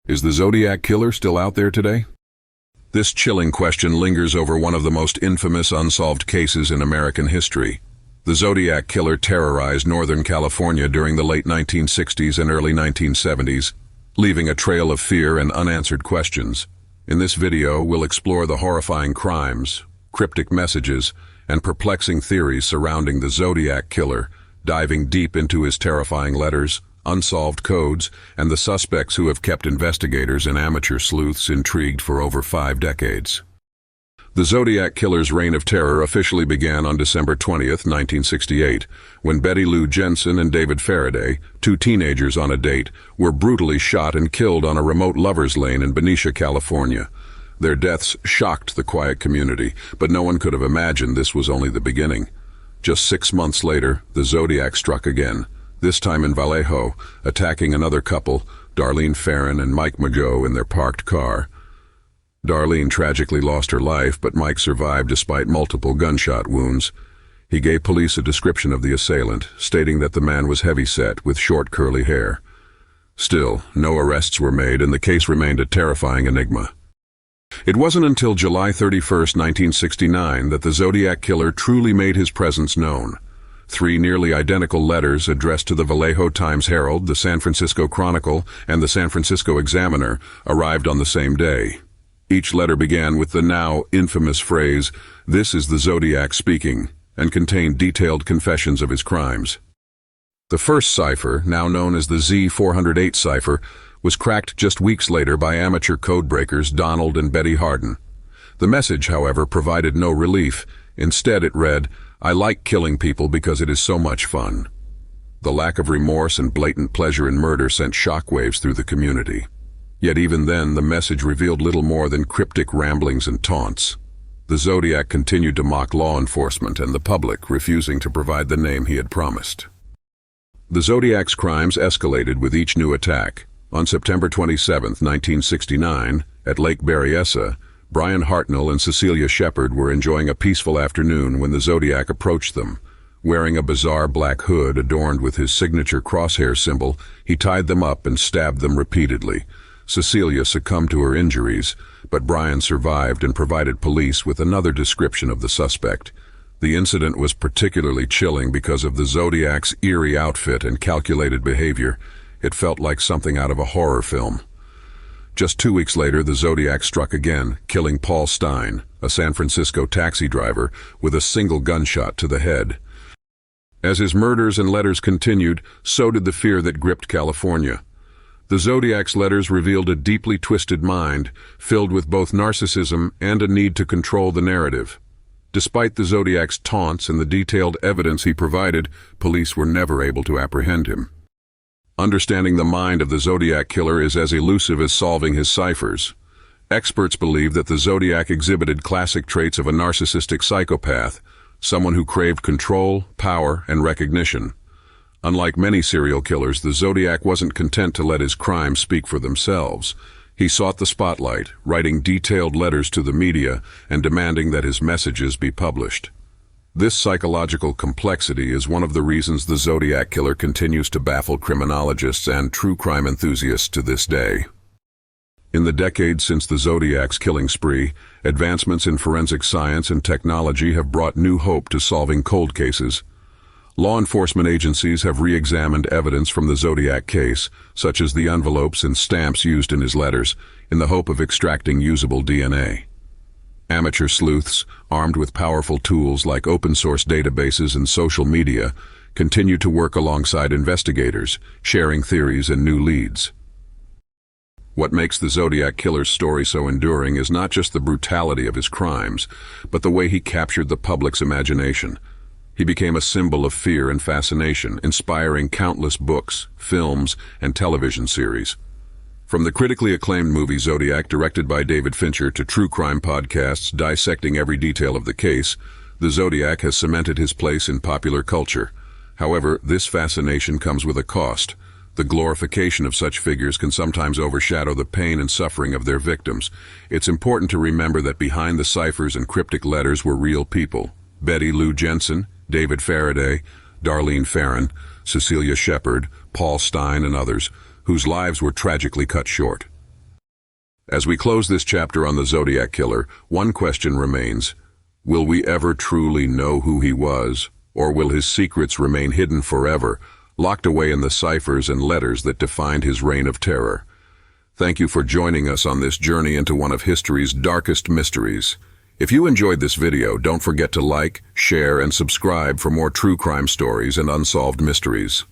Is the Zodiac Killer still out there today? This chilling question lingers over one of the most infamous unsolved cases in American history. The Zodiac Killer terrorized Northern California during the late 1960s and early 1970s, leaving a trail of fear and unanswered questions. In this video, we'll explore the horrifying crimes, cryptic messages, and perplexing theories surrounding the Zodiac Killer, diving deep into his terrifying letters, unsolved codes, and the suspects who have kept investigators and amateur sleuths intrigued for over 5 decades. The Zodiac Killer's reign of terror officially began on December 20th, 1968, when Betty Lou Jensen and David Faraday, 2 teenagers on a date, were brutally shot and killed on a remote lover's lane in Benicia, California. Their deaths shocked the quiet community, but no one could have imagined this was only the beginning. Just 6 months later, the Zodiac struck again, this time in Vallejo, attacking another couple, Darlene Ferrin and Mike Mageau, in their parked car. Darlene tragically lost her life, but Mike survived despite multiple gunshot wounds. He gave police a description of the assailant, stating that the man was heavyset with short curly hair. Still, no arrests were made and the case remained a terrifying enigma. It wasn't until July 31st, 1969 that the Zodiac Killer truly made his presence known. 3 nearly identical letters addressed to the Vallejo Times-Herald, the San Francisco Chronicle, and the San Francisco Examiner arrived on the same day. Each letter began with the now infamous phrase, "This is the Zodiac speaking," and contained detailed confessions of his crimes. The first cipher, now known as the Z408 cipher, was cracked just weeks later by amateur codebreakers Donald and Betty Harden. The message, however, provided no relief. Instead, it read, "I like killing people because it is so much fun." The lack of remorse and blatant pleasure in murder sent shockwaves through the community. Yet even then, the message revealed little more than cryptic ramblings and taunts. The Zodiac continued to mock law enforcement and the public, refusing to provide the name he had promised. The Zodiac's crimes escalated with each new attack. On September 27, 1969, at Lake Berryessa, Brian Hartnell and Cecilia Shepard were enjoying a peaceful afternoon when the Zodiac approached them. Wearing a bizarre black hood adorned with his signature crosshair symbol, he tied them up and stabbed them repeatedly. Cecilia succumbed to her injuries, but Brian survived and provided police with another description of the suspect. The incident was particularly chilling because of the Zodiac's eerie outfit and calculated behavior. It felt like something out of a horror film. Just 2 weeks later, the Zodiac struck again, killing Paul Stein, a San Francisco taxi driver, with a single gunshot to the head. As his murders and letters continued, so did the fear that gripped California. The Zodiac's letters revealed a deeply twisted mind, filled with both narcissism and a need to control the narrative. Despite the Zodiac's taunts and the detailed evidence he provided, police were never able to apprehend him. Understanding the mind of the Zodiac Killer is as elusive as solving his ciphers. Experts believe that the Zodiac exhibited classic traits of a narcissistic psychopath, someone who craved control, power, and recognition. Unlike many serial killers, the Zodiac wasn't content to let his crimes speak for themselves. He sought the spotlight, writing detailed letters to the media and demanding that his messages be published. This psychological complexity is one of the reasons the Zodiac Killer continues to baffle criminologists and true crime enthusiasts to this day. In the decades since the Zodiac's killing spree, advancements in forensic science and technology have brought new hope to solving cold cases. Law enforcement agencies have re-examined evidence from the Zodiac case, such as the envelopes and stamps used in his letters, in the hope of extracting usable DNA. Amateur sleuths, armed with powerful tools like open-source databases and social media, continue to work alongside investigators, sharing theories and new leads. What makes the Zodiac Killer's story so enduring is not just the brutality of his crimes, but the way he captured the public's imagination. He became a symbol of fear and fascination, inspiring countless books, films, and television series. From the critically acclaimed movie Zodiac, directed by David Fincher, to true crime podcasts dissecting every detail of the case, the Zodiac has cemented his place in popular culture. However, this fascination comes with a cost. The glorification of such figures can sometimes overshadow the pain and suffering of their victims. It's important to remember that behind the ciphers and cryptic letters were real people. Betty Lou Jensen, David Faraday, Darlene Ferrin, Cecilia Shepard, Paul Stein, and others, whose lives were tragically cut short. As we close this chapter on the Zodiac Killer, one question remains. Will we ever truly know who he was, or will his secrets remain hidden forever, locked away in the ciphers and letters that defined his reign of terror? Thank you for joining us on this journey into one of history's darkest mysteries. If you enjoyed this video, don't forget to like, share, and subscribe for more true crime stories and unsolved mysteries.